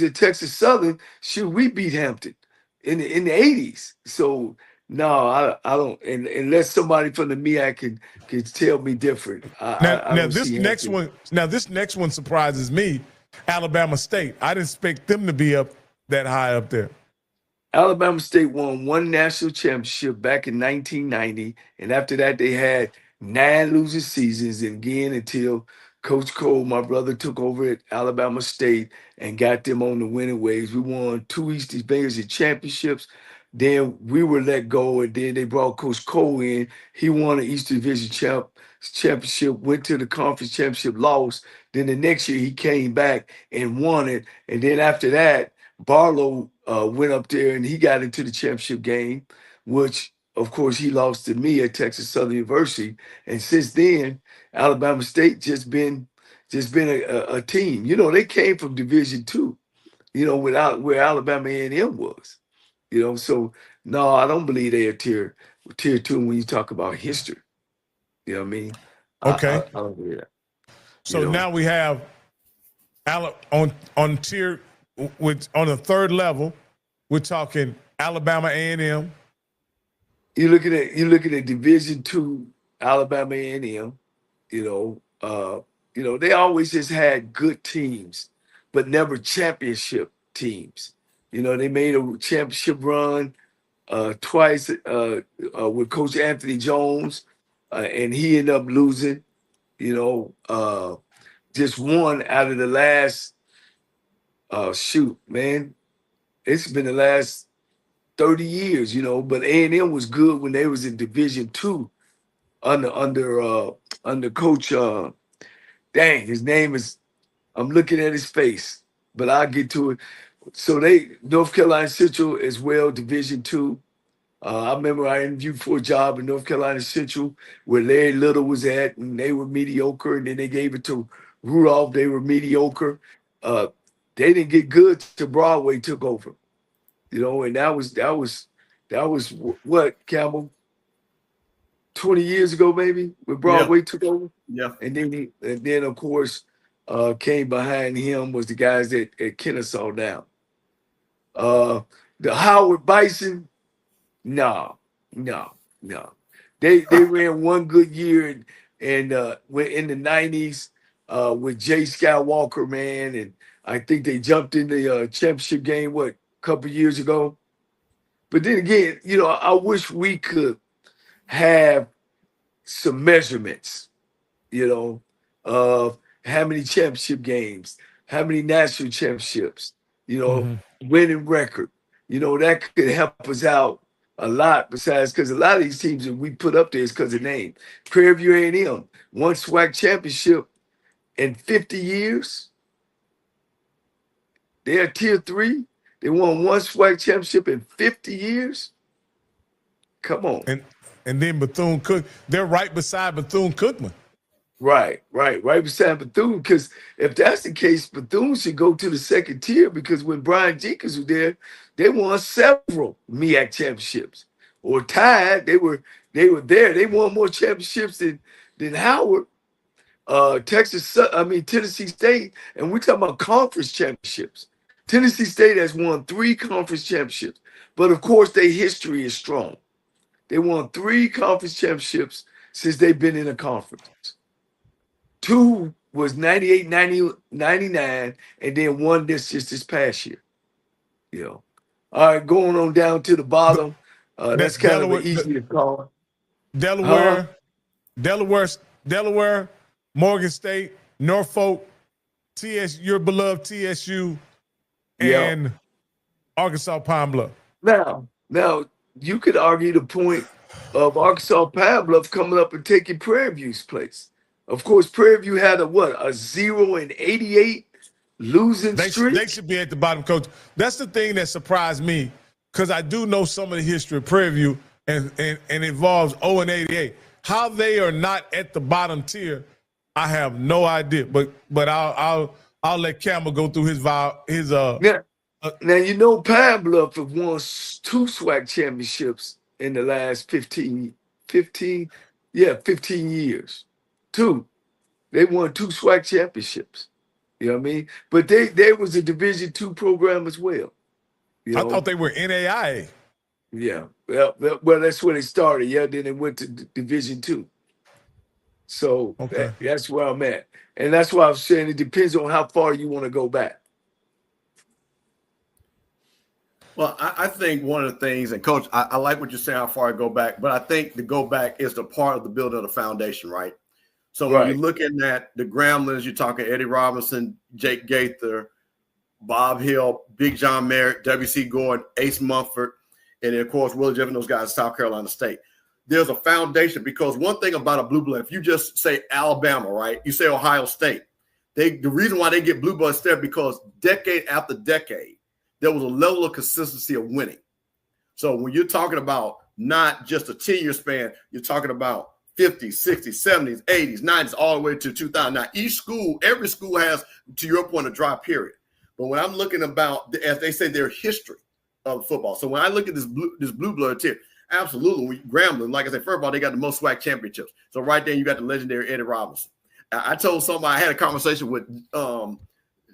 at Texas Southern, shoot, we beat Hampton in the 80s. So no, I don't. And unless somebody from the MEAC can tell me different, I Now don't this see next Hampton. one. Now this next one surprises me. Alabama State. I didn't expect them to be up that high up there. Alabama State won one national championship back in 1990, and after that they had 9 losing seasons. And again, until Coach Cole, my brother, took over at Alabama State and got them on the winning ways. We won 2 East Division championships. Then we were let go, and then they brought Coach Cole in. He won an East Division championship, went to the conference championship, lost. Then the next year he came back and won it. And then after that, Barlow went up there and he got into the championship game, which of course he lost to me at Texas Southern University. And since then, Alabama State just been a team. You know, they came from Division II. You know, without where Alabama A&M was. You know, so no, I don't believe they are tier 2 when you talk about history. You know what I mean? Okay. I don't believe that. So now we have on tier on the third level. We're talking Alabama A&M. You're looking at Division II Alabama A&M. You know, they always just had good teams, but never championship teams. You know, they made a championship run twice with Coach Anthony Jones, and he ended up losing. You know, just one out of the last. Shoot, man, it's been the last 30 years. You know, but A&M was good when they was in Division II under Coach. Dang, his name is. I'm looking at his face, but I'll get to it. So North Carolina Central as well, Division II. I remember I interviewed for a job in North Carolina Central where Larry Little was at, and they were mediocre. And then they gave it to Rudolph. They were mediocre. Uh, they didn't get good till Broadway took over. You know, and that was what, Campbell, 20 years ago maybe when Yeah. Broadway took over. Yeah. And then of course came behind him was the guys at Kennesaw now. The Howard Bison. No, no, no. They ran one good year and went in the 90s with Jay Skywalker, man, and I think they jumped in the championship game what a couple years ago. But then again, you know, I wish we could have some measurements, you know, of how many championship games, how many national championships, you know, winning record. You know, that could help us out a lot besides because a lot of these teams that we put up there is because of name. Prairie View A&M, one SWAC championship in 50 years. They're tier 3. They won one SWAC championship in 50 years. Come on. And then Bethune-Cookman. They're right beside Bethune-Cookman. Right beside Bethune. Because if that's the case, Bethune should go to the second tier because when Brian Jenkins was there, they won several MEAC championships or tied. They were there. They won more championships than Howard, Tennessee State, and we're talking about conference championships. Tennessee State has won 3 conference championships, but of course their history is strong. They won 3 conference championships since they've been in a conference. 2 was 98, 90, 99, and then one just this past year. You know. All right, going on down to the bottom. That's kind of an easy to call. Delaware, Morgan State, Norfolk, your beloved TSU, and Arkansas Pine Bluff. Now, you could argue the point of Arkansas Pine Bluff coming up and taking Prairie View's place. Of course, Prairie View had a 0-88 losing streak. They should be at the bottom, Coach. That's the thing that surprised me because I do know some of the history of Prairie View and involves 0-88. How they are not at the bottom tier, I have no idea. But I'll let Campbell go through his. Now you know Pine Bluff have won 2 SWAC championships in the last 15 years. 2. They won 2 SWAC championships. You know what I mean? But they was a Division II program as well. You I know? thought they were NAIA. Yeah. Well, that's where they started. Yeah. Then they went to Division II. So Okay. that's where I'm at. And that's why I'm saying it depends on how far you want to go back. Well, I think one of the things, and Coach, I like what you're saying, how far I go back, but I think the go back is the part of the building of the foundation, right? So when you're looking at the Gremlins, you're talking Eddie Robinson, Jake Gaither, Bob Hill, Big John Merritt, W.C. Gordon, Ace Mumford, and then, of course, Willie Jeff and those guys, South Carolina State. There's a foundation because one thing about a blue blood, if you just say Alabama, right, you say Ohio State, the reason why they get blue blood there because decade after decade, there was a level of consistency of winning. So when you're talking about not just a 10-year span, you're talking about 50s, 60s, 70s, 80s, 90s, all the way to 2000. Now, every school has, to your point, a dry period. But when I'm looking about, as they say, their history of football. So when I look at this blue blood tier, absolutely, Grambling, like I said, first of all, they got the most SWAC championships. So right there, you got the legendary Eddie Robinson. I told somebody, I had a conversation with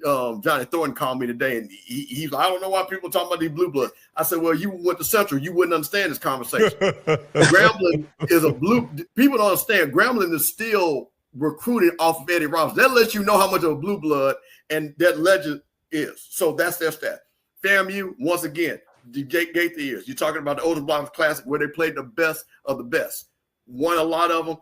Johnny Thornton called me today, and he's like, I don't know why people are talking about these blue bloods. I said, well, you went to Central, you wouldn't understand this conversation. Grambling is a blue. People don't understand. Grambling is still recruited off of Eddie Robinson. That lets you know how much of a blue blood and that legend is. So that's their stat. FAMU, once again, the Gaither years. You're talking about the Older Blocks Classic where they played the best of the best. Won a lot of them.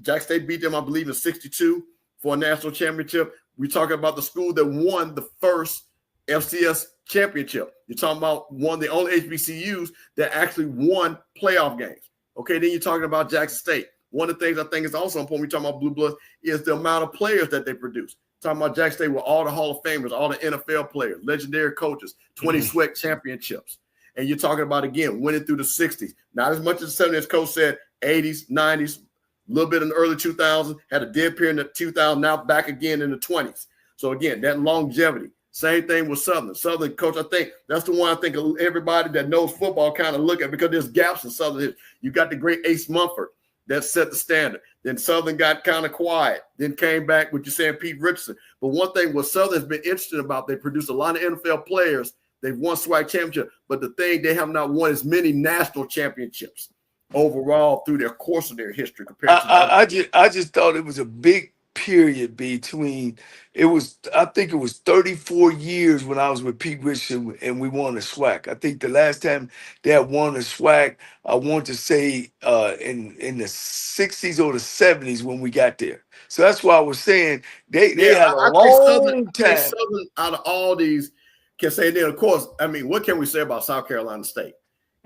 Jax State beat them, I believe, in 62 for a national championship. We're talking about the school that won the first FCS championship. You're talking about one of the only HBCUs that actually won playoff games. Okay, then you're talking about Jax State. One of the things I think is also important when we're talking about Blue Bloods is the amount of players that they produce. Talking about Jax State with all the Hall of Famers, all the NFL players, legendary coaches, 20 SWAC championships. And you're talking about, again, winning through the 60s. Not as much as the 70s, Coach said, 80s, 90s, a little bit in the early 2000s, had a dead period in the 2000s, now back again in the 20s. So, again, that longevity. Same thing with Southern. Southern, Coach, I think that's the one I think everybody that knows football kind of look at because there's gaps in Southern. You got the great Ace Mumford that set the standard. Then Southern got kind of quiet, then came back with you saying Pete Richardson. But one thing what Southern has been interested about, they produce a lot of NFL players. They've won SWAC championship, but the thing they have not won as many national championships overall through their course of their history compared to I just thought it was a big period between I think it was 34 years when I was with Pete Richardson and we won a SWAC. I think the last time they had won a SWAC, I want to say in the 60s or the 70s when we got there. So that's why I was saying they had a long time. Southern out of all these can say, then of course, I mean, what can we say about South Carolina State?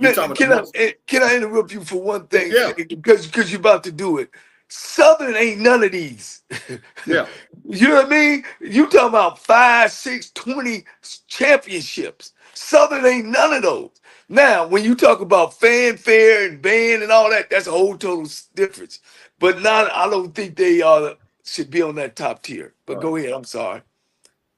Can I interrupt you for one thing? Yeah. Because you're about to do it. Southern ain't none of these. Yeah. You know what I mean? You talking about 5, 6, 20 championships. Southern ain't none of those. Now, when you talk about fanfare and band and all that, that's a whole total difference. But I don't think they should be on that top tier. But go ahead. I'm sorry.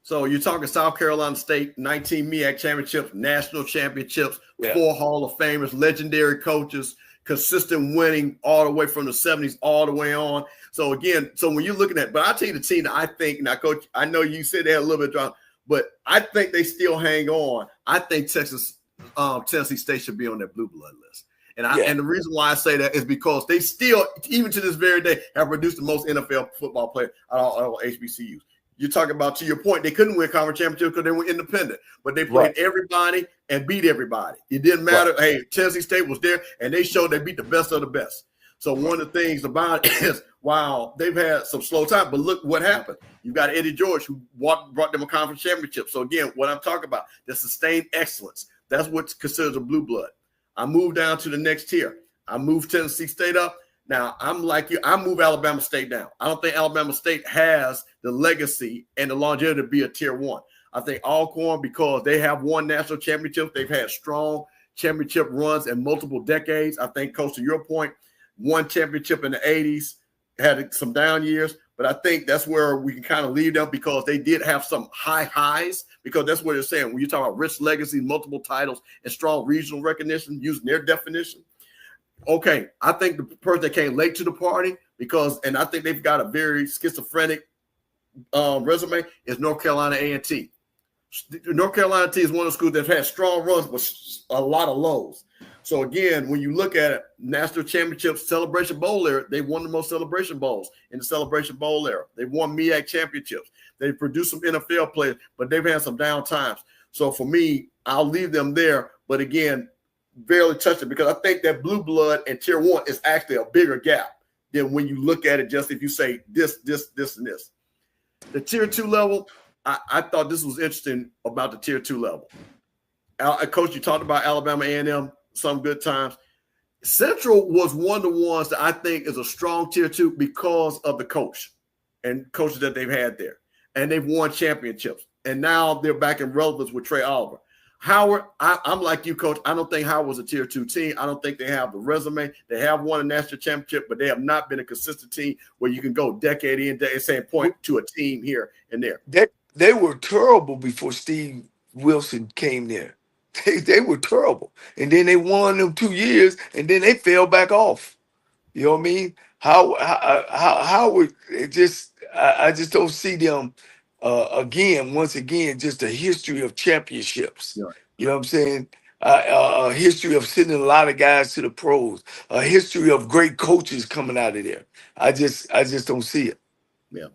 So you're talking South Carolina State, 19 MEAC championships, national championships, 4 Hall of Famers, legendary coaches, consistent winning all the way from the 70s all the way on. So again, when you're looking at, but I'll tell you the team that I think, now Coach, I know you said they had a little bit of drama, but I think they still hang on. I think Tennessee State should be on that blue blood list. And the reason why I say that is because they still, even to this very day, have produced the most NFL football players out of all HBCUs. You're talking about, to your point, they couldn't win conference championship because they were independent, but they played everybody and beat everybody. It didn't matter. Right. Hey, Tennessee State was there, and they showed they beat the best of the best. So one of the things about it is, wow, they've had some slow time, but look what happened. You got Eddie George, who brought them a conference championship. So again, what I'm talking about, the sustained excellence. That's what's considered a blue blood. I move down to the next tier. I move Tennessee State up. Now, I'm like you. I move Alabama State down. I don't think Alabama State has the legacy and the longevity to be a tier 1. I think Alcorn, because they have won national championships, they've had strong championship runs in multiple decades. I think, Coach, to your point, won championship in the 80s, had some down years. But I think that's where we can kind of leave them because they did have some high highs, because that's what they're saying. When you talk about rich legacy, multiple titles, and strong regional recognition, using their definition. Okay, I think the person that came late to the party and I think they've got a very schizophrenic resume is North Carolina A&T. North Carolina A&T is one of the schools that had strong runs, but a lot of lows. So again, when you look at it, national championships, Celebration Bowl era, they won the most Celebration Bowls in the Celebration Bowl era. They won MEAC championships. They produced some NFL players, but they've had some down times. So for me, I'll leave them there. But again, barely touch it because I think that blue blood and tier 1 is actually a bigger gap than when you look at it just if you say this, and this. The tier 2 level, I thought this was interesting about the tier 2 level. Coach, you talked about Alabama A&M, some good times. Central was one of the ones that I think is a strong tier 2 because of the coach and coaches that they've had there. And they've won championships. And now they're back in relevance with Trey Oliver. Howard, I'm like you, Coach. I don't think Howard was a tier 2 team. I don't think they have the resume. They have won a national championship, but they have not been a consistent team where you can go decade in, decade point to a team here and there. They were terrible before Steve Wilson came there. They were terrible. And then they won them 2 years, and then they fell back off. You know what I mean? How would it just I just don't see them once again, just a history of championships. Yeah. You know what I'm saying? A history of sending a lot of guys to the pros, a history of great coaches coming out of there. I just don't see it. Yeah.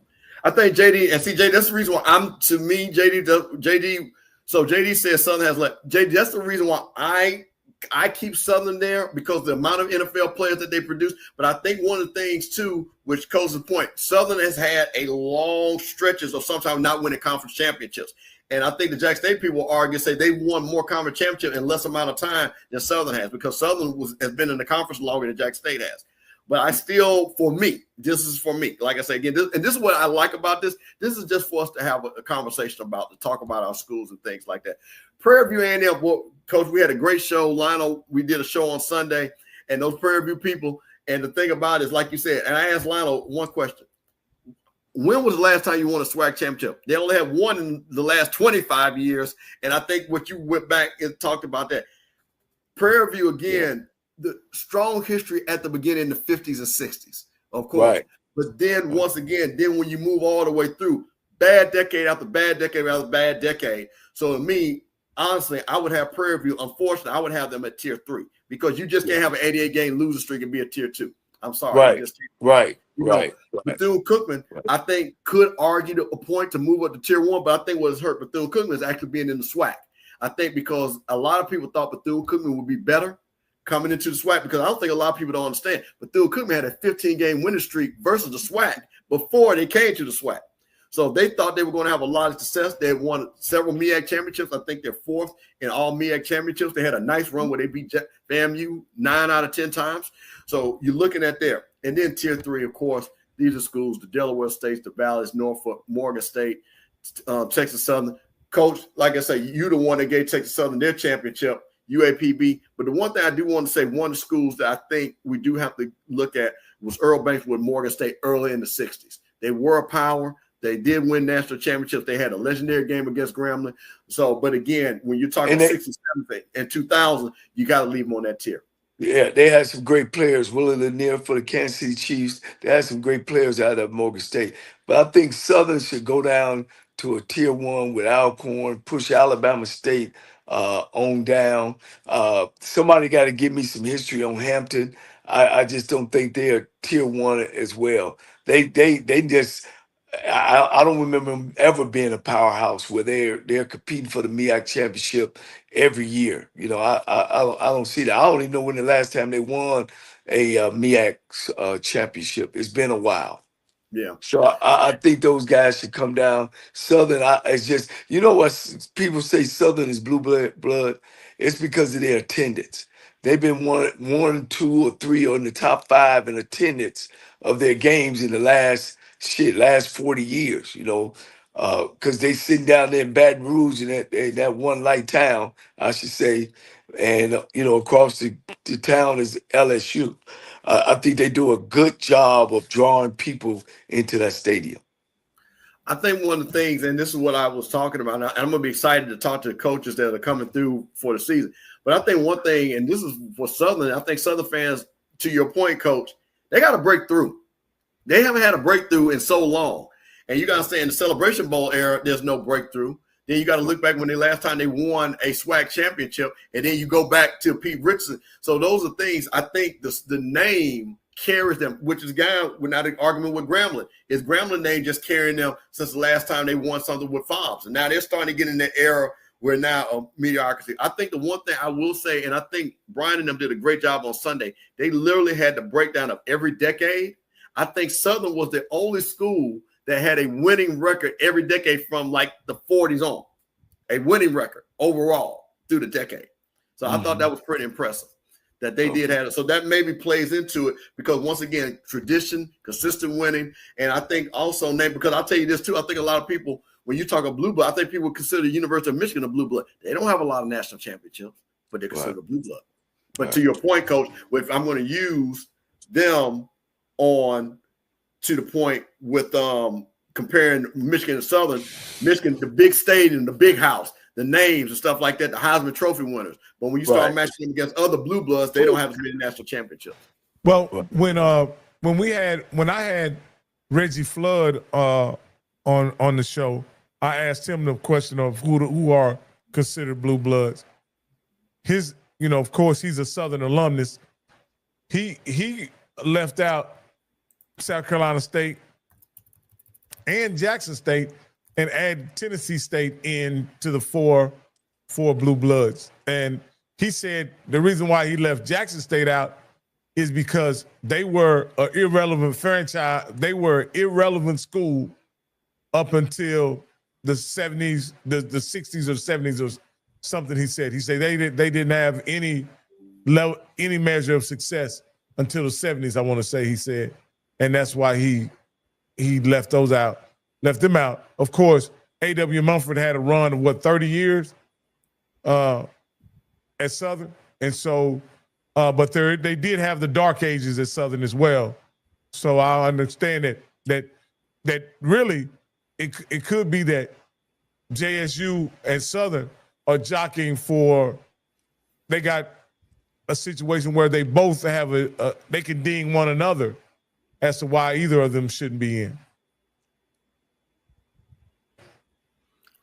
I think JD and CJ, that's the reason why JD. So JD says Southern has left. JD, that's the reason why I keep Southern there because the amount of NFL players that they produce. But I think one of the things too, which goes to the point, Southern has had a long stretches of sometimes not winning conference championships. And I think the Jax State people argue, say they won more conference championships in less amount of time than Southern has because Southern has been in the conference longer than Jax State has. But I still, for me, this is for me. Like I say again, this is what I like about this. This is just for us to have a conversation about, to talk about our schools and things like that. Prairie View A&M, well, Coach, we had a great show. Lionel, we did a show on Sunday, and those Prairie View people. And the thing about it is, like you said, and I asked Lionel one question: when was the last time you won a SWAC championship? They only have one in the last 25 years, and I think what you went back and talked about that. Prairie View again. Yeah. The strong history at the beginning in the 50s and 60s, of course. Right. But then once again, when you move all the way through, bad decade after bad decade after bad decade. So to me, honestly, I would have Prairie View. Unfortunately, I would have them at tier 3 because you just can't have an 88-game losing streak and be a tier 2. I'm sorry. Right. Bethune-Cookman, I think, could argue a point to move up to tier 1, but I think what has hurt Bethune-Cookman is actually being in the SWAC. I think because a lot of people thought Bethune-Cookman would be better coming into the SWAC, because I don't think a lot of people don't understand. But Bethune-Cookman had a 15-game winning streak versus the SWAC before they came to the SWAC. So they thought they were going to have a lot of success. They had won several MEAC championships. I think they're 4th in all MEAC championships. They had a nice run where they beat FAMU 9 out of 10 times. So you're looking at there. And then tier 3, of course, these are schools, the Delaware States, the Valleys, Norfolk, Morgan State, Texas Southern. Coach, like I say, you're the one that gave Texas Southern their championship, UAPB. But the one thing I do want to say, one of the schools that I think we do have to look at was Earl Banks with Morgan State early in the 60s. They were a power. They did win national championships. They had a legendary game against Grambling. So, but again, when you're talking 67 and 2000, you got to leave them on that tier. Yeah, they had some great players. Willie Lanier for the Kansas City Chiefs. They had some great players out of Morgan State. But I think Southern should go down to a tier 1 with Alcorn, push Alabama State on down. Somebody got to give me some history on Hampton. I just don't think they're tier 1 as well. They just I don't remember them ever being a powerhouse where they're competing for the MEAC championship every year. You know, I don't see that. I don't even know when the last time they won a MEAC championship. It's been a while. Yeah. So I think those guys should come down. Southern, it's just, you know what people say Southern is blue blood? It's because of their attendance. They've been one, 2, or 3 or in the top 5 in attendance of their games in the last 40 years, you know, because they sitting down there in Baton Rouge in that one light town, I should say, and, you know, across the town is LSU. I think they do a good job of drawing people into that stadium. I think one of the things, and this is what I was talking about, and I'm going to be excited to talk to the coaches that are coming through for the season. But I think one thing, and this is for Southern, I think Southern fans, to your point, Coach, they got to break through. They haven't had a breakthrough in so long. And you got to say in the Celebration Bowl era, there's no breakthrough. Then you got to look back when the last time they won a SWAC championship, and then you go back to Pete Richardson. So those are things I think the name carries them, which is we're not arguing with Grambling. Is Grambling name just carrying them since the last time they won something with Fobbs? And now they're starting to get in that era where now of mediocrity. I think the one thing I will say, and I think Brian and them did a great job on Sunday, they literally had the breakdown of every decade. I think Southern was the only school that had a winning record every decade from like the 40s on, a winning record overall through the decade. So I thought that was pretty impressive that they did have it. So that maybe plays into it because once again, tradition, consistent winning. And I think also because I'll tell you this too, I think a lot of people, when you talk of blue blood, I think people consider the University of Michigan a blue blood. They don't have a lot of national championships, but they're considered a blue blood. But to your point, Coach, if I'm going to use them on to the point with comparing Michigan and Southern, Michigan, the big stadium, the big house, the names and stuff like that, the Heisman Trophy winners. But when you start matching them against other blue bloods, they don't have as many national championships. Well, when I had Reggie Flood on the show, I asked him the question of who are considered blue bloods. Of course, he's a Southern alumnus. He left out South Carolina State and Jackson State and add Tennessee State into the four blue bloods. And he said the reason why he left Jackson State out is because they were an irrelevant franchise. They were an irrelevant school up until the 70s, the 60s or 70s or something. He said they didn't have any measure of success until the 70s, I want to say, he said. And that's why he left them out. Of course, A.W. Mumford had a run of 30 years at Southern. And so, but they did have the dark ages at Southern as well. So I understand that really it could be that JSU and Southern are jockeying for, they got a situation where they both have they can ding one another as to why either of them shouldn't be in.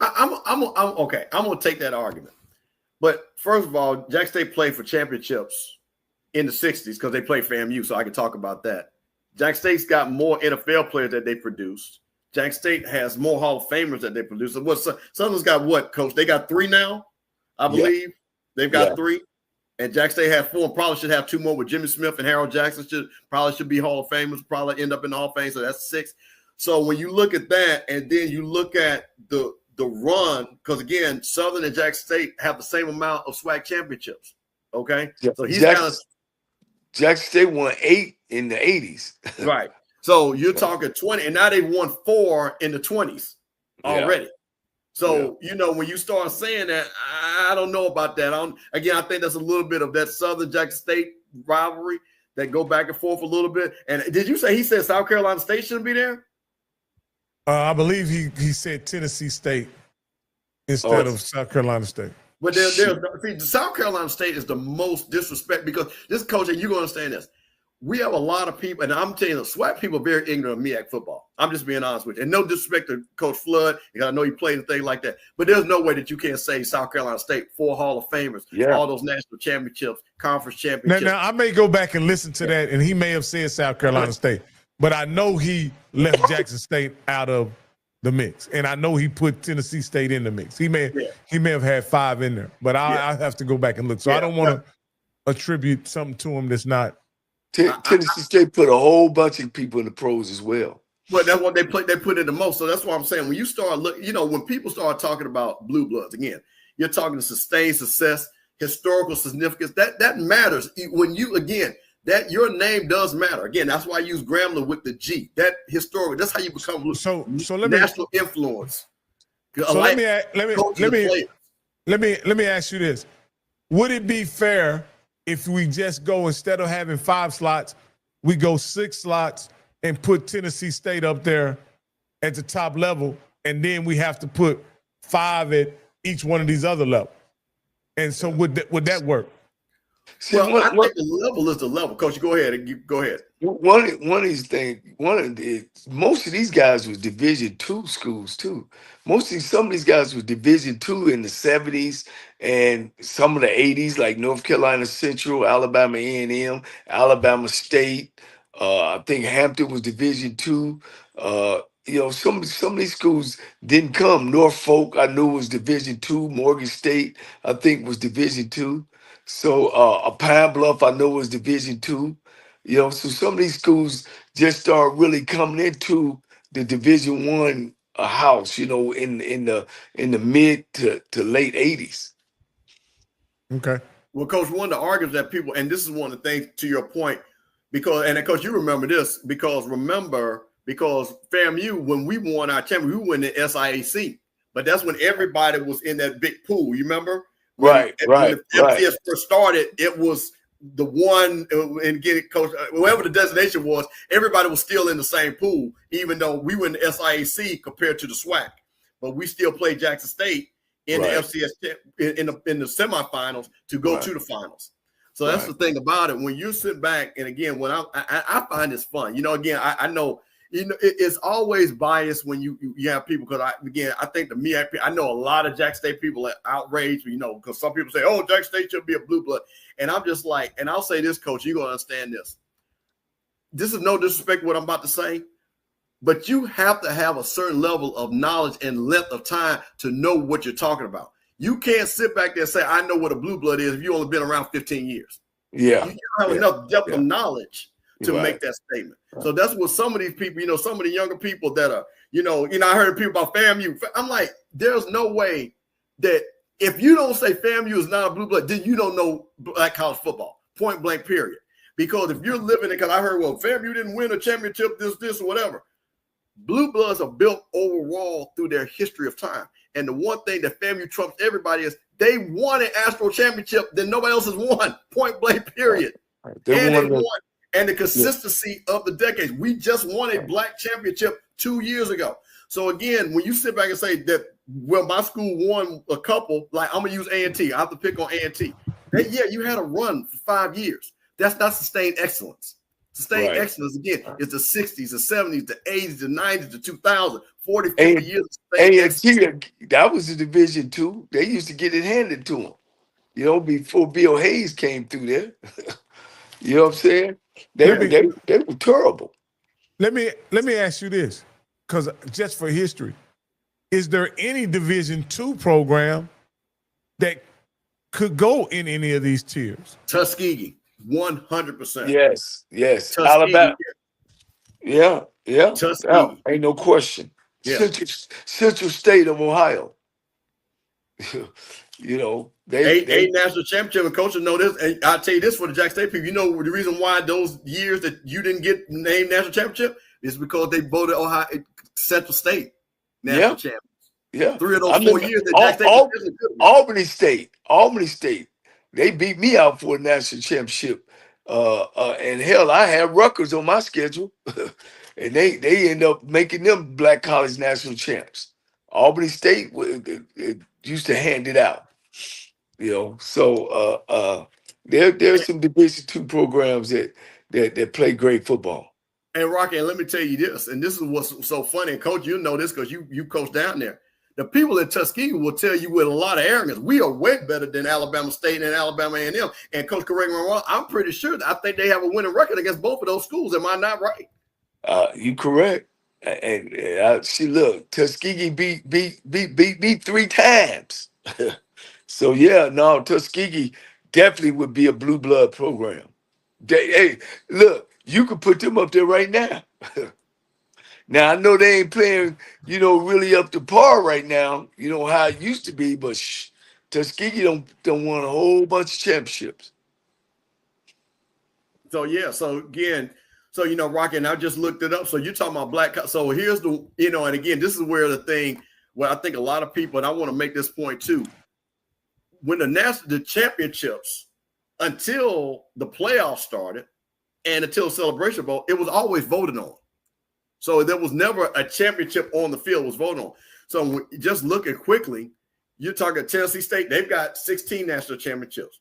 I'm okay. I'm gonna take that argument, but first of all, Jax State played for championships in the '60s because they played for FAMU, so I can talk about that. Jax State's got more NFL players that they produced. Jax State has more Hall of Famers that they produce. Southern's got what, Coach? They got 3 now, I believe. Yeah. They've got 3. And Jax State had 4 and probably should have 2 more with Jimmy Smith and Harold Jackson should be Hall of Famers, probably end up in the Hall of Fame. So that's 6. So when you look at that and then you look at the run, because again, Southern and Jax State have the same amount of SWAC championships. Okay. Yeah. So Jax State won 8 in the 80s. Right. So you're talking 20, and now they've won 4 in the 20s already. So, when you start saying that, I don't know about that. I think that's a little bit of that Southern Jackson State rivalry that go back and forth a little bit. And did you say he said South Carolina State shouldn't be there? I believe he said Tennessee State instead of South Carolina State. But South Carolina State is the most disrespect because this coach, and you're going to understand this. We have a lot of people, and I'm telling you, SWAC people are very ignorant of MEAC football. I'm just being honest with you. And no disrespect to Coach Flood, because I know he played a thing like that. But there's no way that you can't say South Carolina State, 4 Hall of Famers, all those national championships, conference championships. Now, I may go back and listen to that, and he may have said South Carolina State. But I know he left Jackson State out of the mix. And I know he put Tennessee State in the mix. He may have had 5 in there. But I have to go back and look. So I don't want to attribute something to him that's not. Tennessee State put a whole bunch of people in the pros as well. But that's what they put in the most. So that's what I'm saying. When you start looking, when people start talking about blue bloods, again, you're talking to sustained success, historical significance. That matters. When you, again, that your name does matter. Again, that's why I use Grambling with the G. That historical, that's how you become national influence. So let me ask you this. Would it be fair if we just go, instead of having 5 slots, we go 6 slots and put Tennessee State up there at the top level, and then we have to put 5 at each one of these other levels? And so would that work? See, Well, I think the level is the level. Coach, go ahead. Go ahead. One of these things, most of these guys was Division II schools too. Some of these guys was Division II in the 70s and some of the 80s, like North Carolina Central, Alabama A&M, Alabama State. I think Hampton was Division II. Some of these schools didn't come. Norfolk, I knew was Division II. Morgan State, I think was Division II. So Pine Bluff, I know was Division II. So some of these schools just start really coming into the Division One house, in the mid to late 80s. Okay. Well, Coach, one of the arguments that people, and this is one of the things to your point, and Coach, you remember this because FAMU, when we won our championship, we won the SIAC, but that's when everybody was in that big pool. You remember? When the FCS first started, it was the one, and get it, Coach, whatever the designation was, everybody was still in the same pool, even though we were in the SIAC compared to the SWAC. But we still played Jax State in the FCS in the semifinals to go to the finals. So that's the thing about it. When you sit back, and again, when I find this fun, again, I know, it's always biased when you have people, because I think I know a lot of Jax State people are outraged, because some people say, oh, Jax State should be a blue blood. And I'm just like, and I'll say this, Coach, you're going to understand this. This is no disrespect to what I'm about to say, but you have to have a certain level of knowledge and length of time to know what you're talking about. You can't sit back there and say, I know what a blue blood is if you only been around 15 years. Yeah. You don't have enough depth of knowledge to make that statement. So that's what some of these people, some of the younger people that are, I heard people about FAMU. I'm like, there's no way that if you don't say FAMU is not a blue blood, then you don't know black college football, point blank, period. Because if you're living it, because I heard, well, FAMU didn't win a championship, this, or whatever. Blue bloods are built overall through their history of time. And the one thing that FAMU trumps everybody is they won an Astro championship that nobody else has won, point blank, period. They won. And the consistency of the decades. We just won a black championship 2 years ago. So again, when you sit back and say that, well, my school won a couple, like I'm gonna use A&T. I have to pick on A&T. You had a run for 5 years. That's not sustained excellence. Sustained excellence, again, is the 60s, the 70s, the 80s, the 90s, the 2000s, 40, 50 years. A&T, that was the Division II. They used to get it handed to them, before Bill Hayes came through there. You know what I'm saying? They were terrible. Let me ask you this, because just for history, is there any Division II program that could go in any of these tiers? Tuskegee, 100%. Yes. Tuskegee, Alabama. Yeah. Tuskegee. Ain't no question. Yeah. Central State of Ohio. They national championship, and coaches know this. And I'll tell you this for the Jax State people. The reason why those years that you didn't get named national championship is because they voted Ohio Central State national champions. Yeah. 3 of those 4 years that Jax State Albany State. They beat me out for a national championship. And hell, I had Rutgers on my schedule. And they end up making them black college national champs. Albany State used to hand it out. So there's some Division II programs that play great football. And Rocky, and let me tell you this, and this is what's so funny, and Coach, you know this because you coach down there. The people at Tuskegee will tell you with a lot of arrogance, we are way better than Alabama State and Alabama A&M. And Coach, correct me if I'm wrong, I'm pretty sure that I think they have a winning record against both of those schools. Am I not right? You correct. And see, look, Tuskegee beat 3 times. So Tuskegee definitely would be a blue blood program. Hey, look, you could put them up there right now. Now I know they ain't playing, really up to par right now. How it used to be, but Tuskegee don't won a whole bunch of championships. So again. So, Rocky, and I just looked it up. So you're talking about black. So here's the, and again, this is where the thing, where I think a lot of people, and I want to make this point too. When the championships, until the playoffs started and until Celebration Bowl, it was always voted on. So there was never a championship on the field was voted on. So just looking quickly, you're talking Tennessee State, they've got 16 national championships.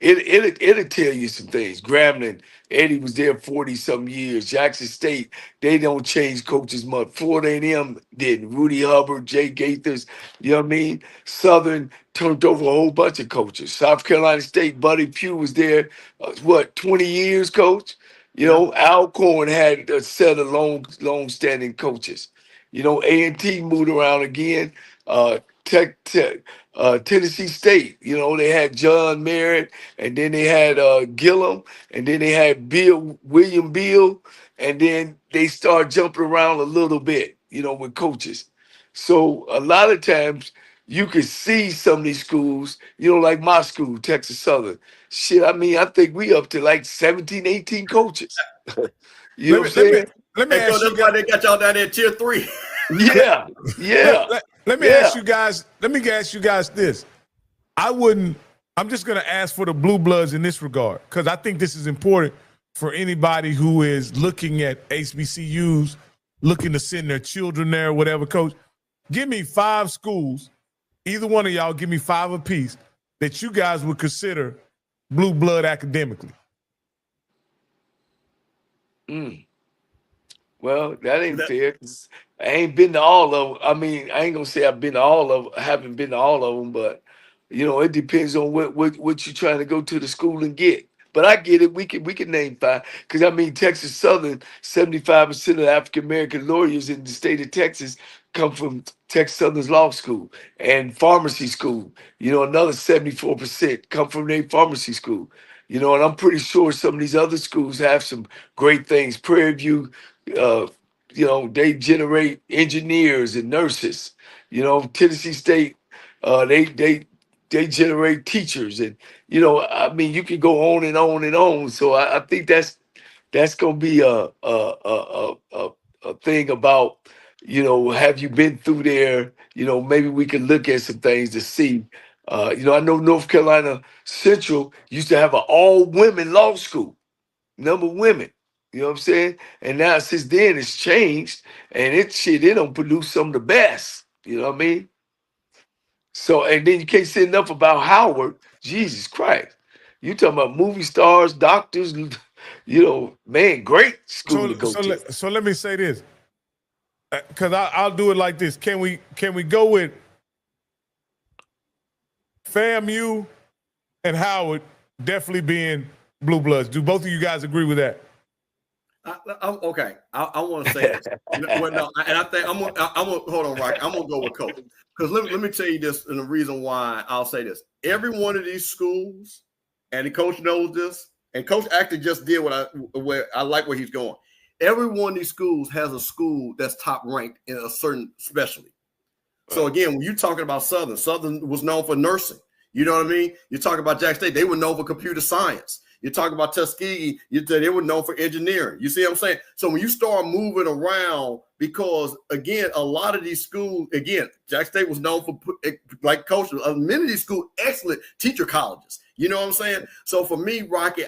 it'll tell you some things. Grambling, Eddie was there 40-some years. Jackson State, they don't change coaches much. Florida A&M didn't. Rudy Hubbard, Jay Gaithers, you know what I mean? Southern turned over a whole bunch of coaches. South Carolina State, Buddy Pugh was there, 20 years, coach? You know, Alcorn had a set of long-standing coaches. You know, A&T moved around again. Tennessee State, you know, they had John Merritt, and then they had Gillum, and then they had William Beal, and then they start jumping around a little bit, you know, with coaches. So a lot of times you could see some of these schools, you know, like my school, Texas Southern. Shit, I mean, I think we up to like 17, 18 coaches. You know what I'm saying? Let me ask you guys. Why they got y'all down there tier 3. Yeah. Let me ask you guys. Let me ask you guys this. I'm just going to ask for the blue bloods in this regard, because I think this is important for anybody who is looking at HBCUs, looking to send their children there, whatever. Coach, give me 5 schools. Either one of y'all, give me 5 apiece that you guys would consider blue blood academically. Well, that ain't fair. I ain't been to all of them. I mean, I ain't gonna say I've been to all of them. I haven't been to all of them, but you know, it depends on what you're trying to go to the school and get. But I get it. We can name 5, because I mean, Texas Southern, 75% of African American lawyers in the state of Texas come from Texas Southern's law school and pharmacy school. You know, another 74% come from their pharmacy school. You know, and I'm pretty sure some of these other schools have some great things. Prairie View, you know, they generate engineers and nurses. You know, Tennessee State, they generate teachers, and you know, I mean, you can go on and on and on. So I think that's gonna be a thing about, you know, have you been through there? You know, maybe we can look at some things to see. You know, I know North Carolina Central used to have an all-women law school, number of women. You know what I'm saying? And now since then it's changed, and they don't produce some of the best. You know what I mean? So, and then you can't say enough about Howard. Jesus Christ. You talking about movie stars, doctors, you know, man, great school to go to. So let me say this, because I'll do it like this. Can we go with FAMU and Howard definitely being blue bloods? Do both of you guys agree with that? Okay, I want to say this. Well, no, and I think I'm gonna hold on, Rocky. I'm gonna go with Coach, because let me tell you this, and the reason why I'll say this. Every one of these schools, and the coach knows this, and Coach actually just did where I like where he's going. Every one of these schools has a school that's top ranked in a certain specialty. So again, when you're talking about Southern was known for nursing. You know what I mean? You're talking about Jax State, they were known for computer science. You're talking about Tuskegee, they were known for engineering. You see what I'm saying? So when you start moving around, because again, a lot of these schools, again, Jax State was known for, like Coach, many of these schools, excellent teacher colleges. You know what I'm saying? So for me, Rocky,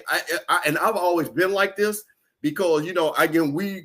and I've always been like this, because, you know, again, we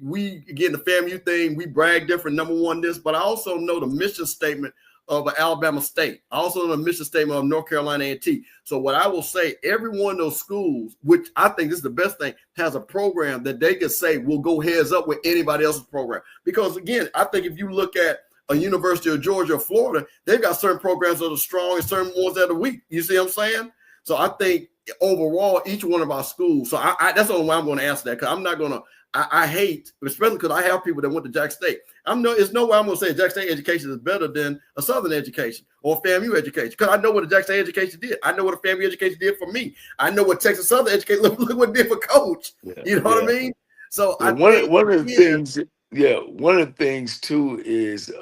again, the FAMU thing, we brag different, number one this, but I also know the mission statement of Alabama State. I also know the mission statement of North Carolina A&T. So what I will say, every one of those schools, which I think this is the best thing, has a program that they can say will go heads up with anybody else's program. Because again, I think if you look at a University of Georgia or Florida, they've got certain programs that are strong and certain ones that are weak. You see what I'm saying? So I think overall, each one of our schools, so that's the only way I'm going to answer that, because I'm not going to, I hate, especially because I have people that went to Jax State. There's no way I'm going to say Jax State education is better than a Southern education or a FAMU education, because I know what a Jax State education did. I know what a FAMU education did for me. I know what Texas Southern education, look what it did for Coach. You know what I mean? So one of the things too is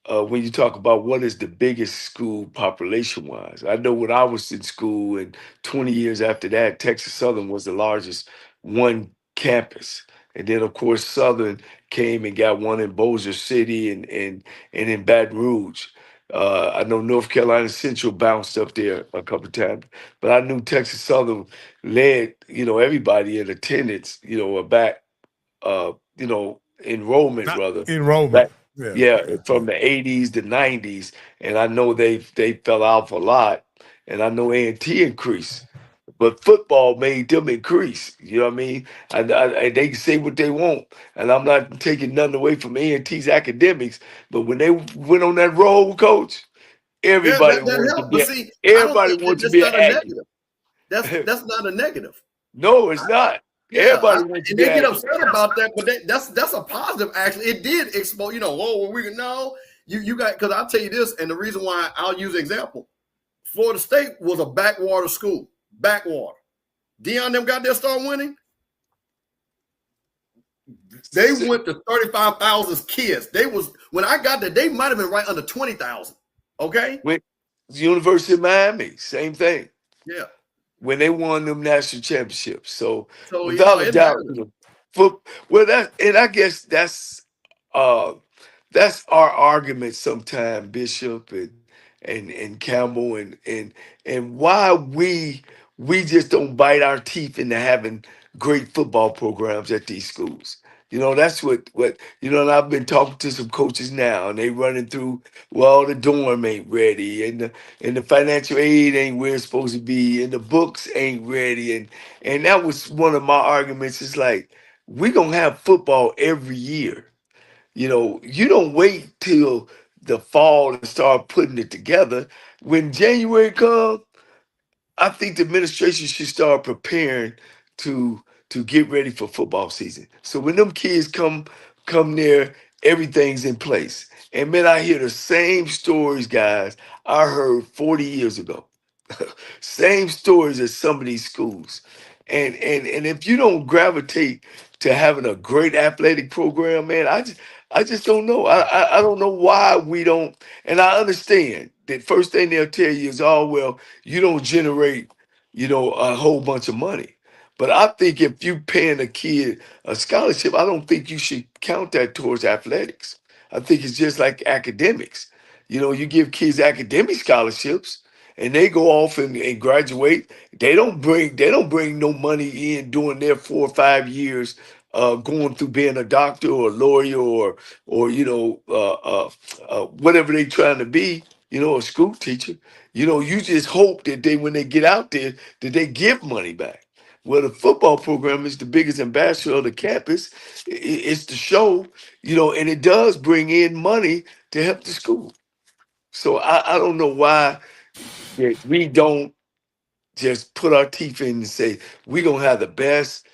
when you talk about what is the biggest school population-wise. I know when I was in school, and 20 years after that, Texas Southern was the largest one campus. And then, of course, Southern came and got one in Bossier City and in Baton Rouge. I know North Carolina Central bounced up there a couple of times, but I knew Texas Southern led, you know, everybody in attendance, you know, back, you know, enrollment, brother. Enrollment. From the 80s to 90s, and I know they fell off a lot, and I know A&T increased. but football made them increase. You know what I mean? And they can say what they want, and I'm not taking nothing away from A&T's academics. But when they went on that road, coach, Yeah, everybody that wanted to helped. But be. see, I don't Everybody think wanted to that's be an not a addict. negative. That's not a negative. No, it's not. Yeah, Everybody wants to and be they an get addict. upset about that, but that's a positive. Actually, it did expose. You got, because I'll tell you this, and the reason why I'll use an example. Florida State was a backwater school. Backwater. Deion them got there start winning. They went to 35,000 kids. When I got there, they might have been right under 20,000. Okay. With the University of Miami, same thing. Yeah. When they won them national championships. So without a it doubt, matters. I guess that's our argument sometimes, Bishop and Campbell, and why we just don't bite our teeth into having great football programs at these schools. That's what and I've been talking to some coaches now, and they running through, well, the dorm ain't ready, and the financial aid ain't where it's supposed to be, and the books ain't ready, and that was one of my arguments. It's like, we're gonna have football every year. You don't wait till the fall to start putting it together. When January comes, I think the administration should start preparing to get ready for football season. So when them kids come there, everything's in place. And man, I hear the same stories, guys, I heard 40 years ago. Same stories as some of these schools. And if you don't gravitate to having a great athletic program, man, I just don't know. I don't know why we don't. And I understand that first thing they'll tell you is, oh, well, you don't generate, a whole bunch of money. But I think if you paying a kid a scholarship, I don't think you should count that towards athletics. I think it's just like academics. You give kids academic scholarships and they go off and graduate. They don't bring no money in during their 4 or 5 years going through being a doctor or a lawyer or whatever they trying to be, a school teacher. You just hope that when they get out there, that they give money back. Well, the football program is the biggest ambassador of the campus. It's the show, and it does bring in money to help the school. So I don't know why that we don't just put our teeth in and say we're going to have the best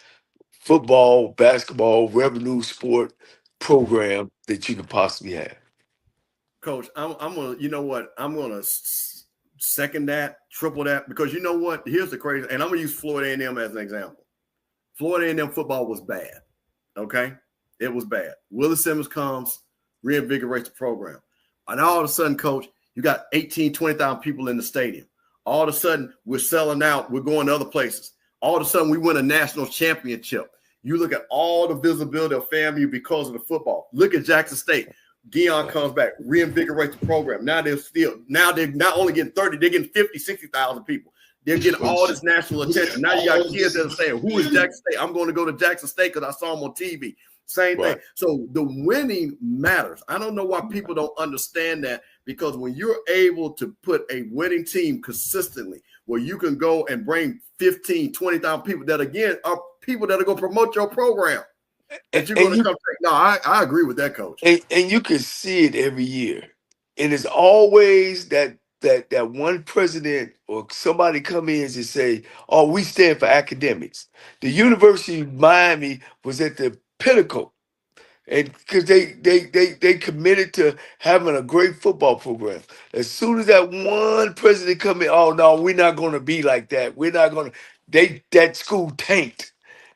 football, basketball, revenue sport program that you could possibly have. Coach, I'm gonna, you know what? I'm gonna second that, triple that, because you know what? Here's the crazy, and I'm gonna use Florida A&M as an example. Florida A&M football was bad. Okay, it was bad. Willie Simmons comes, reinvigorates the program, and all of a sudden, Coach, you got 18, 20,000 people in the stadium. All of a sudden, we're selling out. We're going to other places. All of a sudden, we win a national championship. You look at all the visibility of FAMU because of the football. Look at Jackson State. Deion comes back, reinvigorates the program. Now they're not only getting 30, they're getting 50, 60,000 people. They're getting all this national attention. Now you got kids that are saying, who is Jackson State? I'm going to go to Jackson State because I saw him on TV. Same thing. So the winning matters. I don't know why people don't understand that, because when you're able to put a winning team consistently, where you can go and bring 15, 20,000 people that, again, are people that are going to promote your program, that you're going to come take. No, I agree with that, Coach. And you can see it every year. And it's always that one president or somebody come in and say, oh, we stand for academics. The University of Miami was at the pinnacle. And because they committed to having a great football program. As soon as that one president come in, oh no, we're not going to be like that. We're not going to. That school tanked.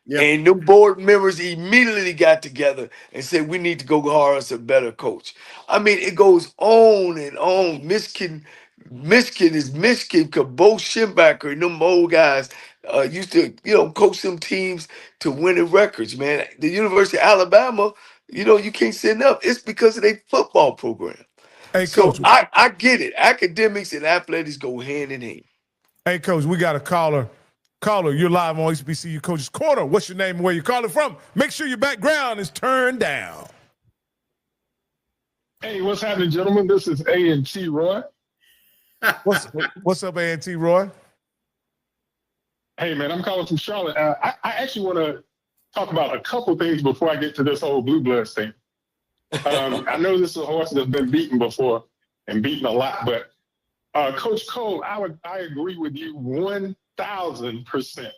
Yeah. And the board members immediately got together and said, we need to go hire us a better coach. I mean, it goes on and on. Michigan is Michigan, because Bo Schembacher and them old guys used to, coach them teams to winning records, man. The University of Alabama, you can't say enough. It's because of their football program. Hey, so Coach. I get it. Academics and athletics go hand in hand. Hey, Coach, we got a caller. Caller, you're live on HBCU Coaches Corner. What's your name and where you're calling from? Make sure your background is turned down. Hey, what's happening, gentlemen? This is A&T Roy. What's up, A&T Roy? Hey, man, I'm calling from Charlotte. I actually want to talk about a couple things before I get to this whole blue blood thing. I know this is a horse that's been beaten before and beaten a lot, but Coach Cole, I agree with you 1,000%.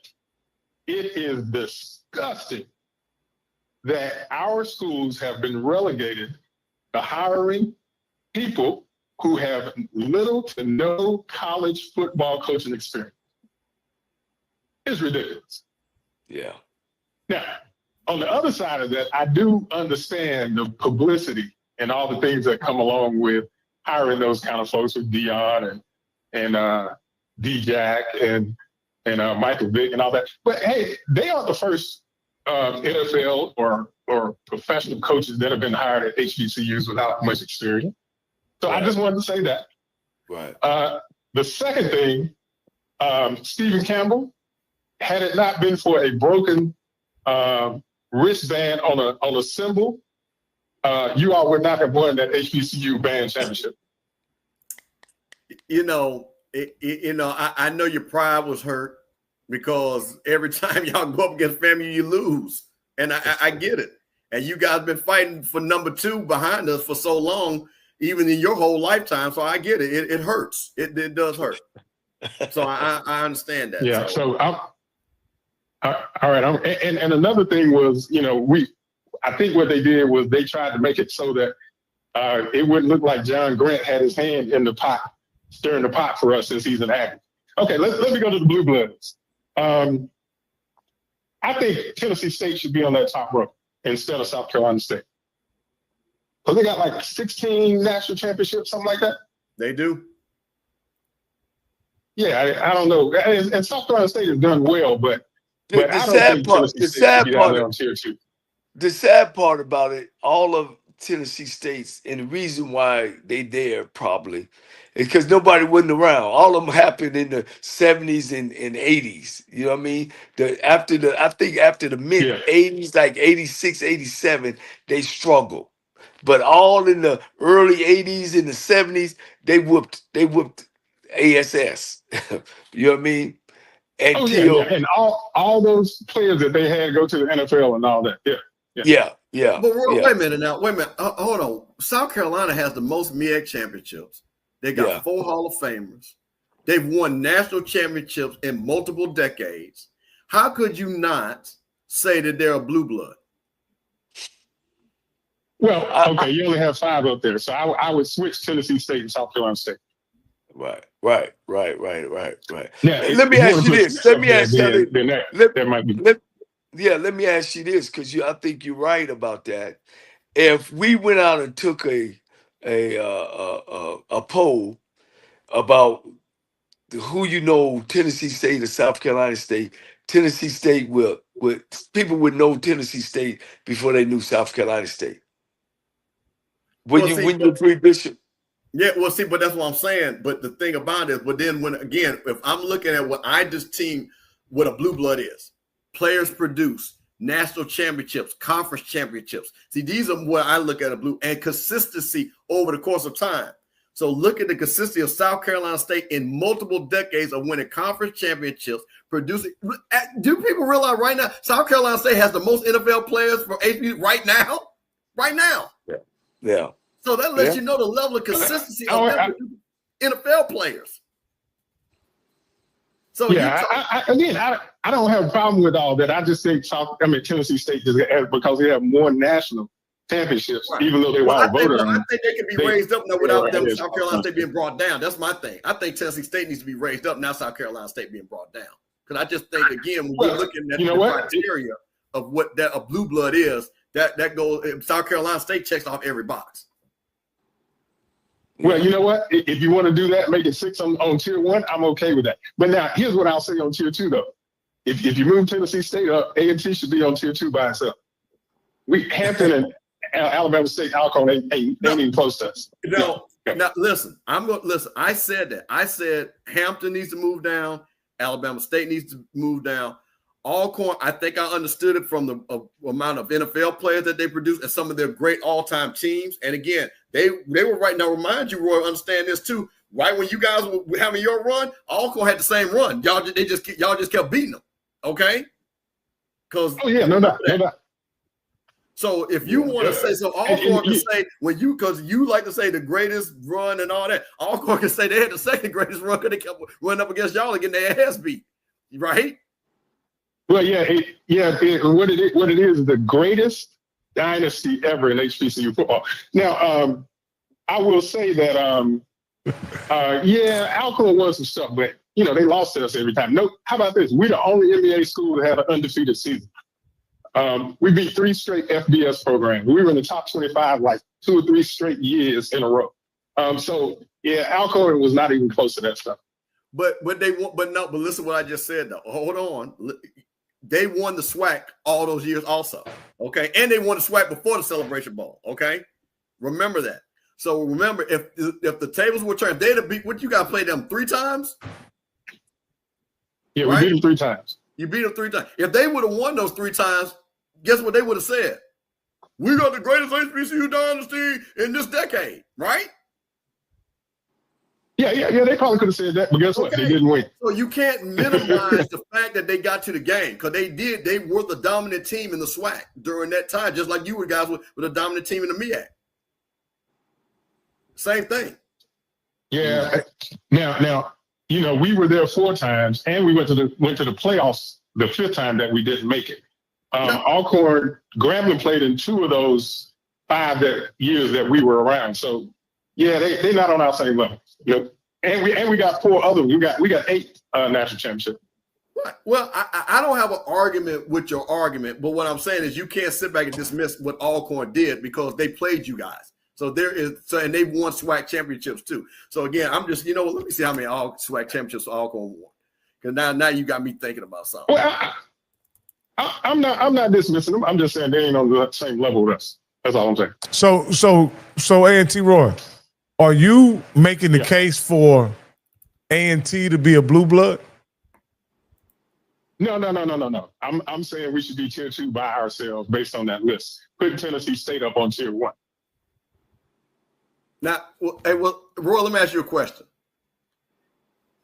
It is disgusting that our schools have been relegated to hiring people who have little to no college football coaching experience. It's ridiculous. Yeah. Now, on the other side of that, I do understand the publicity and all the things that come along with hiring those kind of folks with Dion and D-Jack and Michael Vick and all that. But hey, they aren't the first NFL or professional coaches that have been hired at HBCUs without much experience. So right. I just wanted to say that. Right. The second thing, Stephen Campbell, had it not been for a broken wristband on a symbol, you all would not have won that HBCU band championship. I know your pride was hurt because every time y'all go up against FAMU, you lose. And I get it. And you guys been fighting for number 2 behind us for so long, even in your whole lifetime. So I get it. It hurts. It does hurt. So I understand that. Yeah. So I'm all right. And another thing was, I think what they did was they tried to make it so that it wouldn't look like John Grant had his hand in the pot, stirring the pot for us since he's an addict. Okay, let me go to the Blue Bloods. I think Tennessee State should be on that top row instead of South Carolina State. So they got like 16 national championships, something like that. They do. Yeah, I don't know. And South Carolina State has done well, but I don't think Tennessee State should be down there on tier 2. The sad part about it, all of Tennessee State's, and the reason why they there probably is because nobody wasn't around. All of them happened in the 70s and 80s. You know what I mean? After the mid 80s, like 86, 87, they struggled. But all in the early 80s and the 70s, they whooped ASS. You know what I mean? And all those players that they had go to the NFL and all that. Yeah. But wait a minute now. Wait a minute. Hold on. South Carolina has the most MEAC championships. They got 4 Hall of Famers. They've won national championships in multiple decades. How could you not say that they're a blue blood? Well, okay, you only have 5 up there. So I would switch Tennessee State and South Carolina State. Right. Now, let me ask you this. Let me ask you this, because I think you're right about that. If we went out and took a poll about who Tennessee State or South Carolina State, Tennessee State people would know Tennessee State before they knew South Carolina State. When you agree, Bishop? Yeah, well, see, but that's what I'm saying. But the thing about it, but then if I'm looking at what what a blue blood is, players produce, national championships, conference championships. See, these are what I look at a blue, and consistency over the course of time. So look at the consistency of South Carolina State in multiple decades of winning conference championships, producing. Do people realize right now, South Carolina State has the most NFL players for HBCU right now? Right now. Yeah. So that lets you know the level of consistency of NFL players. So I don't have a problem with all that. I just think Tennessee State because they have more national championships, even though they want to vote on. I think they can be raised up now without them South Carolina State being brought down. That's my thing. I think Tennessee State needs to be raised up now. South Carolina State being brought down, because I just think when we're looking at the criteria of what a blue blood is, that goes. South Carolina State checks off every box. Well, you know what? If you want to do that, make it 6 on tier 1, I'm okay with that. But now, here's what I'll say on tier 2, though. If you move Tennessee State up, A&T should be on tier 2 by itself. Hampton and Alabama State, Alcorn ain't even close to us. Now listen. I said that. I said Hampton needs to move down. Alabama State needs to move down. Alcorn, I think I understood it from the amount of NFL players that they produce and some of their great all-time teams. And again, they were right now. Remind you, Roy, understand this too. Right when you guys were having your run, Alcorn had the same run. Y'all just kept beating them. Okay. Because no doubt. So if you want to say, so Alcorn can say because you like to say the greatest run and all that, Alcorn can say they had the second greatest run because they kept running up against y'all and getting their ass beat, right? Well, what it is the greatest dynasty ever in HBCU football. Now, I will say that Alcorn won some stuff, but they lost to us every time. No, how about this? We're the only NBA school that had an undefeated season. We beat 3 straight FBS programs. We were in the top 25 like 2 or 3 straight years in a row. Alcorn was not even close to that stuff. But listen what I just said though. Hold on. They won the SWAC all those years also. Okay. And they won the SWAC before the Celebration Bowl. Okay. Remember that. So remember, if the tables were turned, they'd have beat what you guys played them 3 times? Yeah, right? We beat them 3 times. You beat them 3 times. If they would have won those 3 times, guess what they would have said? We got the greatest HBCU dynasty in this decade, right? Yeah. They probably could have said that, but guess what? They didn't win. So you can't minimize the fact that they got to the game because they did. They were the dominant team in the SWAC during that time, just like you guys were the dominant team in the MEAC. Same thing. Yeah. Now, we were there 4 times, and we went to the playoffs the 5th time that we didn't make it. Alcorn, Grambling played in 2 of those 5 years that we were around. So, yeah, they're not on our same level. And we got 4 others. We got 8 national championships. Right. Well, I don't have an argument with your argument, but what I'm saying is you can't sit back and dismiss what Alcorn did because they played you guys. So and they won SWAC championships too. So again, I'm just, let me see how many SWAC championships Alcorn won. Because now you got me thinking about something. Well, I'm not dismissing them. I'm just saying they ain't on the same level with us. That's all I'm saying. So A&T Roy, are you making the case for A&T to be a blue blood? No. I'm saying we should be tier 2 by ourselves based on that list. Putting Tennessee State up on tier 1. Now, Roy, let me ask you a question.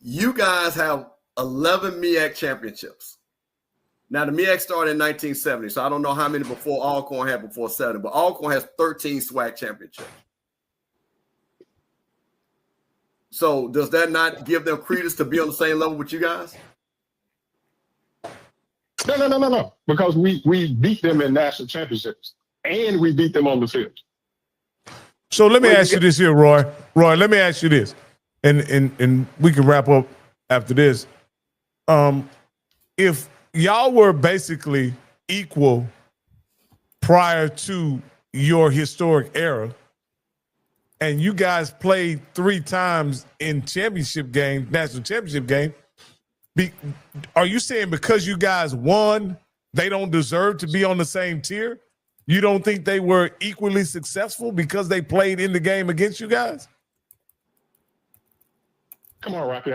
You guys have 11 MEAC championships. Now, the MEAC started in 1970, so I don't know how many before Alcorn had before 7, but Alcorn has 13 SWAC championships. So does that not give them credence to be on the same level with you guys? No. Because we beat them in national championships, and we beat them on the field. So let me ask you this here, Roy. Roy, let me ask you this, and we can wrap up after this. If y'all were basically equal prior to your historic era, and you guys played 3 times in championship game, national championship game, are you saying because you guys won, they don't deserve to be on the same tier? You don't think they were equally successful because they played in the game against you guys? Come on, Rocky.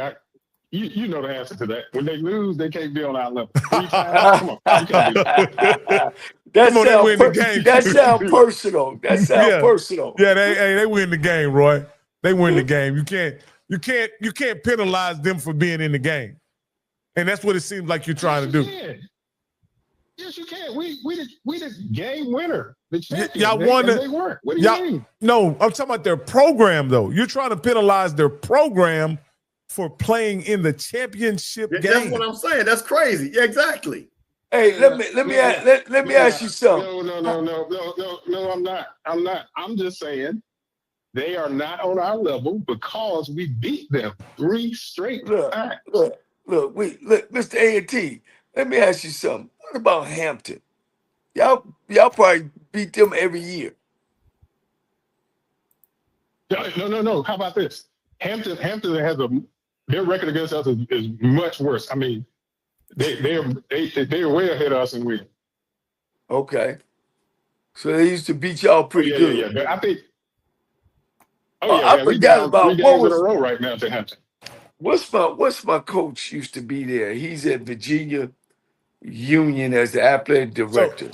You know the answer to that. When they lose, they can't be on our level. 3 times? Come on. That sounds personal. That sounds personal. Yeah, they win the game, Roy. They win the game. You can't penalize them for being in the game. And that's what it seems like you're trying to do. Yes, you can. We the game winner. The champion. Y'all won they weren't. What do you mean? No, I'm talking about their program, though. You're trying to penalize their program for playing in the championship game. That's what I'm saying. That's crazy. Yeah, exactly. Hey, let me ask you something. No, I'm not. I'm just saying they are not on our level because we beat them 3 straight times. Look, Mr. A&T, let me ask you something. What about Hampton? Y'all probably beat them every year. No. How about this? Hampton has their record against us is much worse. I mean, they're way ahead of us in winning. Okay. So they used to beat y'all pretty good. Yeah. I think. I forgot about 3 games in a row right now to Hampton. What's my coach used to be there? He's at Virginia Union as the athletic director.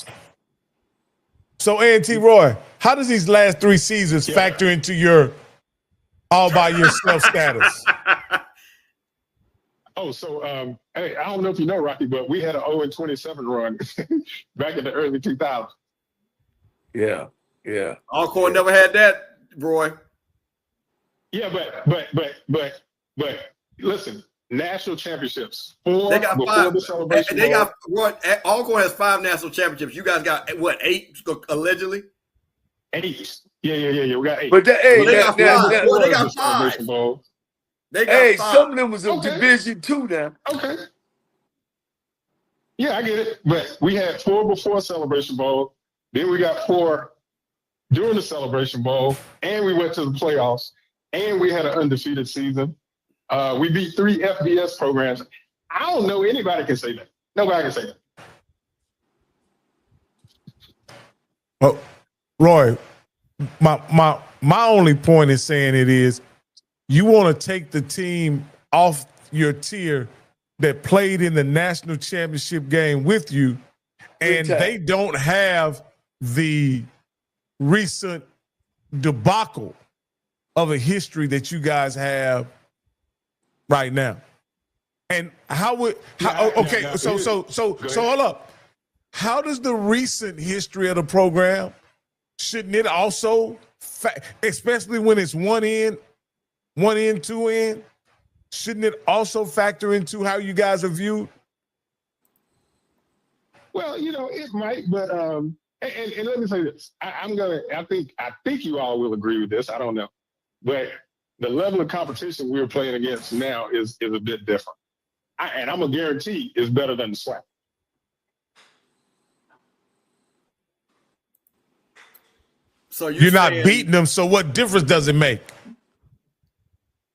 So A&T Roy, how does these last 3 seasons factor into your all by yourself status. Oh, so hey, I don't know if you know, Rocky, but we had an 0-27 run back in the early 2000s. Yeah. Alcorn never had that, Roy. Yeah, but listen, national championships. 4 they got before 5. The celebration. They got Roy. Alcorn has 5 national championships. You guys got what, 8 allegedly? 8. Yeah. We got 8. But they got 5. They got 5. They got 5. Some of them was in Division 2 now. Okay. Yeah, I get it. But we had 4 before Celebration Bowl. Then we got 4 during the Celebration Bowl. And we went to the playoffs. And we had an undefeated season. We beat 3 FBS programs. I don't know anybody can say that. Nobody can say that. Oh, Roy, my only point in saying it is you want to take the team off your tier that played in the national championship game with you, and they don't have the recent debacle of a history that you guys have right now. And so hold up. How does the recent history of the program, shouldn't it also, especially when it's 1 in, 2 in, shouldn't it also factor into how you guys are viewed? Well, it might, but and let me say this. I think you all will agree with this. I don't know. But the level of competition we're playing against now is a bit different. And I'm gonna guarantee it's better than the SWAC. So you're not beating them, so what difference does it make?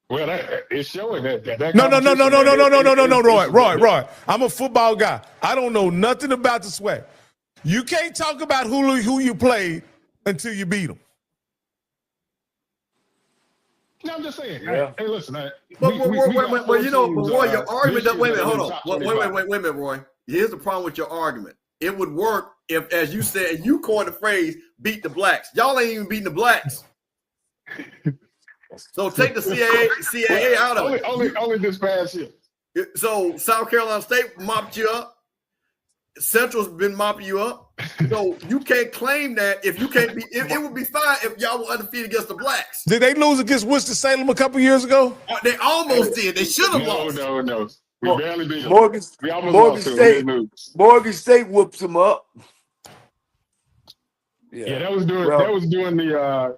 Well, it's showing that. No, Roy. I'm a football guy. I don't know nothing about the SWAC. You can't talk about who you played until you beat them. No, I'm just saying. Yeah. Hey, listen. Roy, your argument. Wait a minute, hold on. Wait a minute, Roy. Here's the problem with your argument. It would work if, as you said, you coined the phrase "beat the blacks." Y'all ain't even beating the blacks. So take the CAA out of it. Only this past year. So South Carolina State mopped you up. Central's been mopping you up. So you can't claim that if you can't be. It would be fine if y'all were undefeated against the blacks. Did they lose against Winston-Salem a couple years ago? They almost did. They should have lost. No. We barely beat them. Morgan State whoops them up. Yeah, that was during the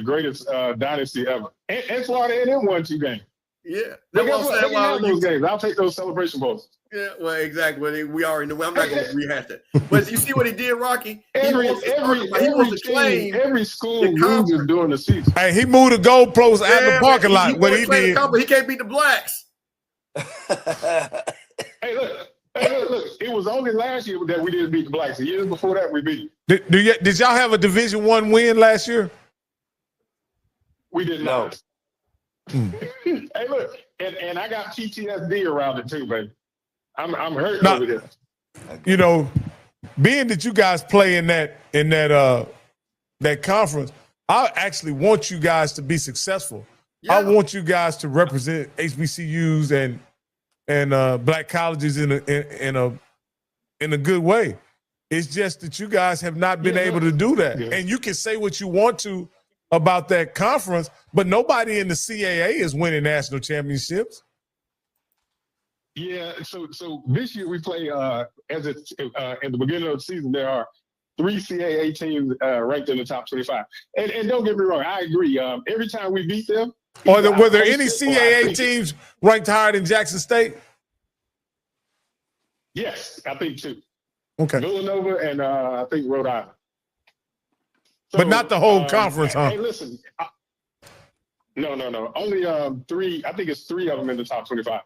greatest dynasty ever. And Florida A&M won 2 games. Yeah, they won those games. I'll take those celebration bowls. Yeah, well, exactly. We already know. I'm not going to rehash that. But you see what he did, Rocky? Every school loses during the season. Hey, he moved the goalpost out in the parking lot. What he did? He can't beat the blacks. Hey, look. It was only last year that we didn't beat the blacks. The years before that, we beat. Did y'all have a Division I win last year? We did not. Hey, look, and I got PTSD around it too, baby. I'm hurting over this. Being that you guys play in that conference, I actually want you guys to be successful. Yeah. I want you guys to represent HBCUs and black colleges in a good way. It's just that you guys have not been able to do that. Yeah. And you can say what you want to about that conference, but nobody in the CAA is winning national championships. Yeah, so this year we play in the beginning of the season, there are 3 CAA teams ranked in the top 25. And don't get me wrong, I agree. Every time we beat them, were there any CAA teams ranked higher than Jackson State? Yes, I think 2. Okay. Villanova and I think Rhode Island. So, but not the whole conference, huh? Hey, listen. No. Only 3. I think it's 3 of them in the top 25.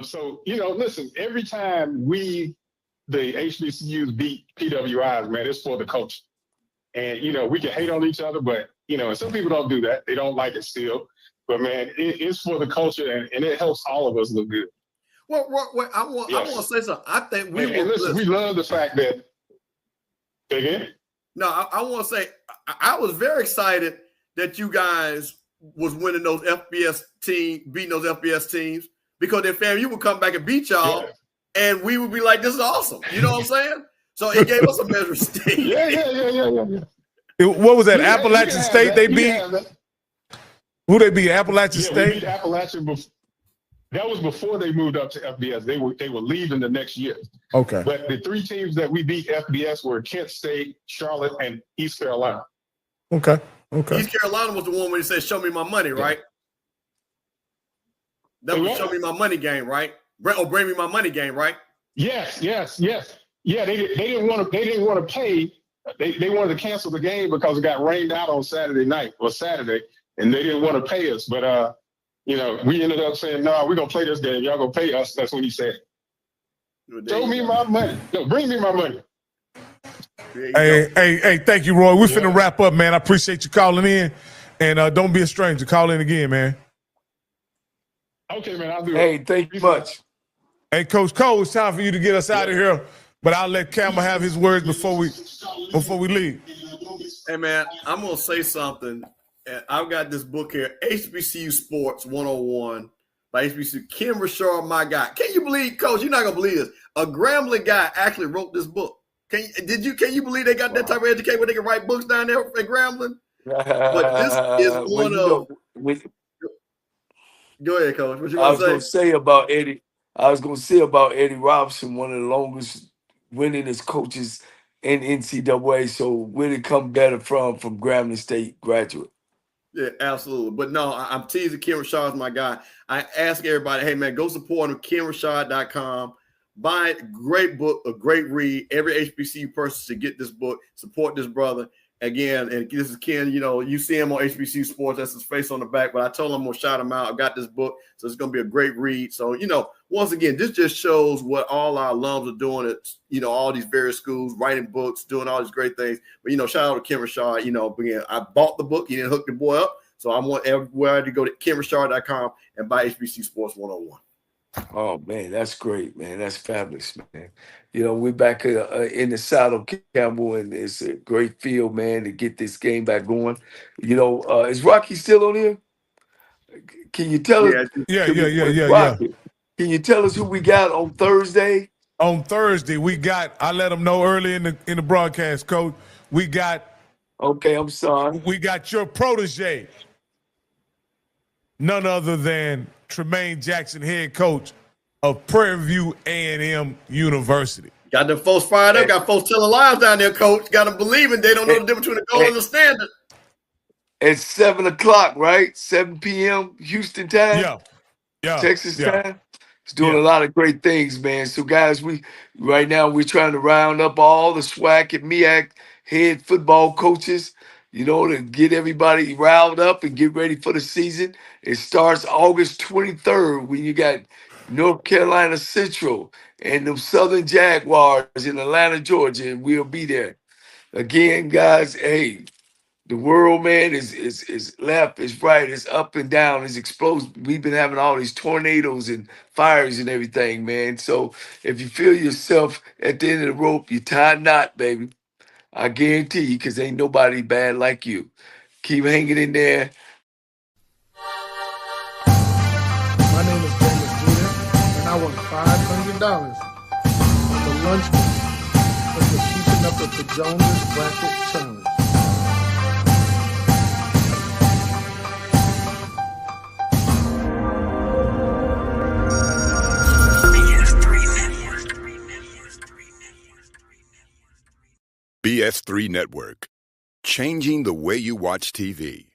So, listen, every time the HBCUs beat PWIs, man, it's for the culture. And, we can hate on each other, but, and some people don't do that. They don't like it still. But, man, it's for the culture, and it helps all of us look good. Well, I want to say something. I think we love the fact that. Again? No, I want to say I was very excited that you guys was winning those FBS teams, beating those FBS teams, because then FAMU would come back and beat y'all, and we would be like, "This is awesome." You know what I'm saying? So it gave us a measure of steam. Yeah. What was that? Appalachian State they beat? Who they beat? Appalachian State? We beat Appalachian before. That was before they moved up to FBS. They were leaving the next year. Okay. But the 3 teams that we beat FBS were Kent State, Charlotte, and East Carolina. Okay. East Carolina was the one where he said, "Show me my money," right? That was "Show me my money" game, right? Bring me my money game, right? Yes. Yeah, they didn't want to pay. They wanted to cancel the game because it got rained out on Saturday, and they didn't want to pay us. But we ended up saying, "No, we're gonna play this game. Y'all gonna pay us." That's what he said. Show me my money. No, bring me my money. Hey, thank you, Roy. We're finna wrap up, man. I appreciate you calling in. And don't be a stranger. Call in again, man. Okay, man, I'll do it. Hey, thank you much. Hey, Coach Cole, it's time for you to get us out of here. But I'll let Campbell have his words before we leave. Hey, man, I'm going to say something. I've got this book here, HBCU Sports 101 by HBCU. Kim Richard, my guy. Can you believe, Coach, you're not going to believe this. A Grambling guy actually wrote this book. Can you believe they got that type of education where they can write books down there at Grambling? But this is one of. Go ahead, Coach. What you want to say? I was going to say about Eddie Robinson, one of the longest winningest coaches in NCAA. So where did it come better from Grambling State graduate? Yeah, absolutely. But no, I'm teasing. Ken Rashad's my guy. I ask everybody, hey, man, go support him, KenRashad.com. Buy it. Great book, a great read. Every HBCU person should get this book. Support this brother. Again, and this is Ken, you see him on HBCU Sports. That's his face on the back. But I told him I'm going to shout him out. I got this book, so it's going to be a great read. So, once again, this just shows what all our alums are doing at, all these various schools, writing books, doing all these great things. But, shout out to Ken Rashad. Again, I bought the book. He didn't hook the boy up. So I want everywhere to go to KenRashad.com and buy HBCU Sports 101. Oh, man, that's great, man. That's fabulous, man. We're back in the saddle, Campbell, and it's a great field, man, to get this game back going. Is Rocky still on here? Can you tell us? Yeah. Can you tell us who we got on Thursday? On Thursday, I let them know early in the broadcast, Coach. Okay, I'm sorry. We got your protege, none other than Tremaine Jackson, head coach of Prairie View A&M University. Got them folks fired up. Got folks telling lies down there, Coach. Got them believing they don't know the difference between the goal and the standard. It's 7 o'clock, right? 7 p.m. Houston time? Yeah. Texas time? It's doing a lot of great things, man. So, guys, right now we're trying to round up all the SWAC and MEAC head football coaches, to get everybody riled up and get ready for the season. It starts August 23rd when you got North Carolina Central and the Southern Jaguars in Atlanta, Georgia, and we'll be there. Again, guys, hey, the world, man, is left, is right, is up and down, is explosive. We've been having all these tornadoes and fires and everything, man. So if you feel yourself at the end of the rope, you tie a knot, baby. I guarantee you, because ain't nobody bad like you. Keep hanging in there. My name is Dennis Jr., and I won $500 on the lunch money for keeping up with the Jonas Bracket Challenge. BS3 Network, changing the way you watch TV.